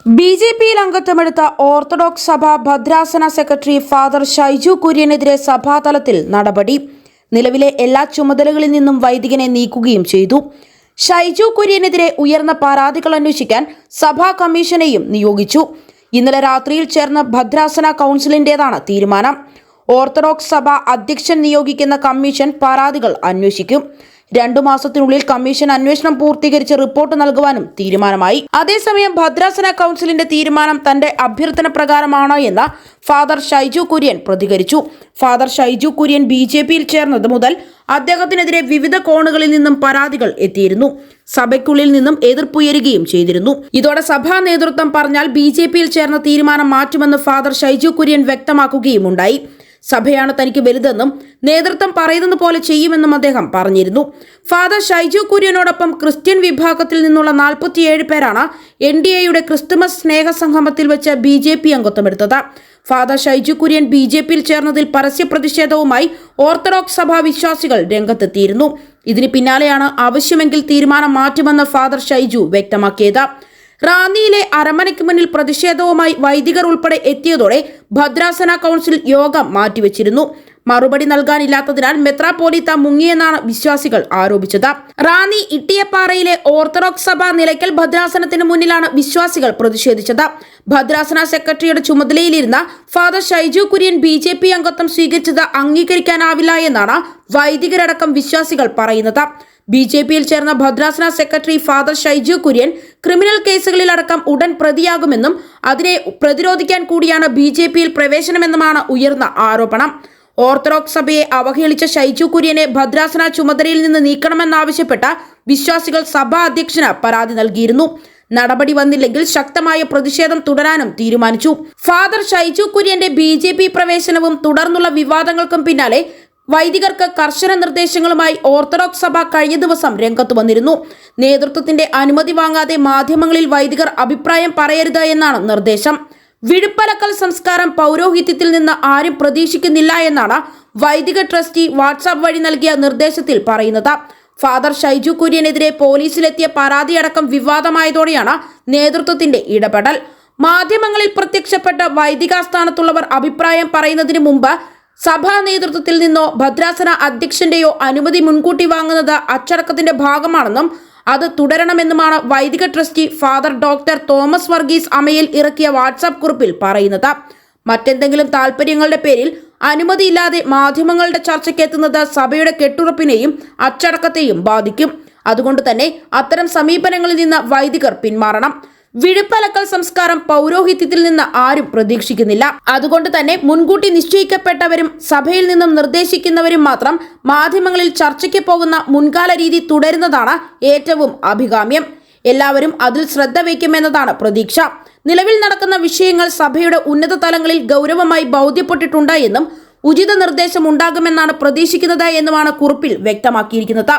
ബി.ജെ.പിയിൽ അംഗത്വമെടുത്ത orthodox സഭ ഭദ്രാസന secretary father Shaiju കുര്യനെതിരെ സഭാതലത്തിൽ നടപടി. നിലവിലെ എല്ലാ ചുമതലകളിൽ നിന്നും വൈദികനെ നീക്കുകയും ചെയ്തു. ഷൈജു കുര്യനെതിരെ ഉയർന്ന പരാതികൾ അന്വേഷിക്കാൻ സഭാ കമ്മീഷനെയും നിയോഗിച്ചു. ഇന്നലെ രാത്രിയിൽ ചേർന്ന ഭദ്രാസന കൗൺസിലിന്റേതാണ് തീരുമാനം. ഓർത്തഡോക്സ് സഭ അധ്യക്ഷൻ നിയോഗിക്കുന്ന കമ്മീഷൻ പരാതികൾ അന്വേഷിക്കും. 2 മാസത്തിനുള്ളിൽ കമ്മീഷൻ അന്വേഷണം പൂർത്തീകരിച്ച് റിപ്പോർട്ട് നൽകുവാനും തീരുമാനമായി. അതേസമയം ഭദ്രാസന കൗൺസിലിന്റെ തീരുമാനം തന്റെ അഭ്യർത്ഥന പ്രകാരമാണ് എന്ന് ഫാദർ ഷൈജു കുര്യൻ പ്രതികരിച്ചു. ഫാദർ ഷൈജു കുര്യൻ ബി.ജെ.പിയിൽ ചേർന്നത് മുതൽ അദ്ദേഹത്തിനെതിരെ വിവിധ കോണുകളിൽ നിന്നും പരാതികൾ എത്തിയിരുന്നു. സഭയ്ക്കുള്ളിൽ നിന്നും എതിർപ്പുയരുകയും ചെയ്തിരുന്നു. ഇതോടെ സഭാ നേതൃത്വം പറഞ്ഞാൽ ബി.ജെ.പിയിൽ ചേർന്ന തീരുമാനം മാറ്റുമെന്ന് ഫാദർ ഷൈജു കുര്യൻ വ്യക്തമാക്കുകയുമുണ്ടായി. സഭയാണ് തനിക്ക് വലുതെന്നും നേതൃത്വം പറയുന്നത് പോലെ ചെയ്യുമെന്നും അദ്ദേഹം പറഞ്ഞിരുന്നു. ഫാദർ ഷൈജു കുര്യനോടൊപ്പം ക്രിസ്ത്യൻ വിഭാഗത്തിൽ നിന്നുള്ള 47 പേരാണ് NDAയുടെ ക്രിസ്തുമസ് സ്നേഹസംഗമത്തിൽ വെച്ച് ബി.ജെ.പി അംഗത്വമെടുത്തത്. ഫാദർ ഷൈജു കുര്യൻ ബി.ജെ.പിയിൽ ചേർന്നതിൽ പരസ്യ പ്രതിഷേധവുമായി ഓർത്തഡോക്സ് സഭാ വിശ്വാസികൾ രംഗത്തെത്തിയിരുന്നു. ഇതിന് പിന്നാലെയാണ് ആവശ്യമെങ്കിൽ തീരുമാനം മാറ്റുമെന്ന് ഫാദർ ഷൈജു വ്യക്തമാക്കിയത്. റാന്നിയിലെ അരമനയ്ക്ക് മുന്നിൽ പ്രതിഷേധവുമായി വൈദികർ ഉൾപ്പെടെ എത്തിയതോടെ ഭദ്രാസന കൗൺസിൽ യോഗം മാറ്റിവെച്ചിരുന്നു. മറുപടി നൽകാനില്ലാത്തതിനാൽ മെത്രാപ്പോലീത്ത മുങ്ങിയെന്നാണ് വിശ്വാസികൾ ആരോപിച്ചത്. റാന്നി ഇട്ടിയപ്പാറയിലെ ഓർത്തഡോക്സ് സഭ നിലയ്ക്കൽ ഭദ്രാസനത്തിന് മുന്നിലാണ് വിശ്വാസികൾ പ്രതിഷേധിച്ചത്. ഭദ്രാസന സെക്രട്ടറിയുടെ ചുമതലയിലിരുന്ന ഫാദർ ഷൈജു കുര്യൻ ബി.ജെ.പി അംഗത്വം സ്വീകരിച്ചത് അംഗീകരിക്കാനാവില്ല എന്നാണ് വൈദികരടക്കം വിശ്വാസികൾ പറയുന്നത്. ബി.ജെ.പിയിൽ ചേർന്ന ഭദ്രാസന secretary father Shaiju Kurian criminal കേസുകളിലടക്കം ഉടൻ പ്രതിയാകുമെന്നും അതിനെ പ്രതിരോധിക്കാൻ കൂടിയാണ് ബി.ജെ.പിയിൽ പ്രവേശനമെന്നുമാണ് ഉയർന്ന ആരോപണം. ഓർത്തഡോക്സ് സഭയെ അവഹേളിച്ച ഷൈജു കുര്യനെ ഭദ്രാസന ചുമതലയിൽ നിന്ന് നീക്കണമെന്നാവശ്യപ്പെട്ട വിശ്വാസികൾ സഭാ അധ്യക്ഷന് പരാതി നൽകിയിരുന്നു. നടപടി വന്നില്ലെങ്കിൽ ശക്തമായ പ്രതിഷേധം തുടരാനും തീരുമാനിച്ചു. ഫാദർ ഷൈജു കുര്യന്റെ ബി.ജെ.പി പ്രവേശനവും തുടർന്നുള്ള വിവാദങ്ങൾക്കും പിന്നാലെ വൈദികർക്ക് കർശന നിർദ്ദേശങ്ങളുമായി ഓർത്തഡോക്സ് സഭ കഴിഞ്ഞ ദിവസം രംഗത്ത് വന്നിരുന്നു. നേതൃത്വത്തിന്റെ അനുമതി വാങ്ങാതെ മാധ്യമങ്ങളിൽ വൈദികർ അഭിപ്രായം പറയരുത് എന്നാണ് നിർദ്ദേശം. വിഴുപ്പലക്കൽ സംസ്കാരം പൗരോഹിത്യത്തിൽ നിന്ന് ആരും പ്രതീക്ഷിക്കുന്നില്ല എന്നാണ് വൈദിക ട്രസ്റ്റി വാട്സാപ്പ് വഴി നൽകിയ നിർദ്ദേശത്തിൽ പറയുന്നത്. ഫാദർ ഷൈജു കുര്യനെതിരെ പോലീസിലെത്തിയ പരാതിയടക്കം വിവാദമായതോടെയാണ് നേതൃത്വത്തിന്റെ ഇടപെടൽ. മാധ്യമങ്ങളിൽ പ്രത്യക്ഷപ്പെട്ട വൈദികാസ്ഥാനത്തുള്ളവർ അഭിപ്രായം പറയുന്നതിന് മുമ്പ് സഭാ നേതൃത്വത്തിൽ നിന്നോ ഭദ്രാസന അധ്യക്ഷന്റെയോ അനുമതി മുൻകൂട്ടി വാങ്ങുന്നത് അച്ചടക്കത്തിന്റെ ഭാഗമാണെന്നും അത് തുടരണമെന്നുമാണ് വൈദിക trustee father doctor Thomas Varghese Amayil ഇറക്കിയ വാട്സാപ്പ് കുറിപ്പിൽ പറയുന്നത്. മറ്റെന്തെങ്കിലും താല്പര്യങ്ങളുടെ പേരിൽ അനുമതിയില്ലാതെ മാധ്യമങ്ങളുടെ ചർച്ചയ്ക്ക് എത്തുന്നത് സഭയുടെ കെട്ടുറപ്പിനെയും അച്ചടക്കത്തെയും ബാധിക്കും. അതുകൊണ്ട് തന്നെ അത്തരം സമീപനങ്ങളിൽ നിന്ന് വൈദികർ പിന്മാറണം. വിഴുപ്പലക്കൽ സംസ്കാരം പൗരോഹിത്യത്തിൽ നിന്ന് ആരും പ്രതീക്ഷിക്കുന്നില്ല. അതുകൊണ്ട് തന്നെ മുൻകൂട്ടി നിശ്ചയിക്കപ്പെട്ടവരും സഭയിൽ നിന്നും നിർദ്ദേശിക്കുന്നവരും മാത്രം മാധ്യമങ്ങളിൽ ചർച്ചയ്ക്ക് പോകുന്ന മുൻകാല രീതി തുടരുന്നതാണ് ഏറ്റവും അഭികാമ്യം. എല്ലാവരും അതിൽ ശ്രദ്ധ വയ്ക്കുമെന്നതാണ് പ്രതീക്ഷ. നിലവിൽ നടക്കുന്ന വിഷയങ്ങൾ സഭയുടെ ഉന്നത തലങ്ങളിൽ ഗൗരവമായി ബോധ്യപ്പെട്ടിട്ടുണ്ട് എന്നും ഉചിത നിർദ്ദേശം ഉണ്ടാകുമെന്നാണ് പ്രതീക്ഷിക്കുന്നത് എന്നുമാണ് കുറിപ്പിൽ വ്യക്തമാക്കിയിരിക്കുന്നത്.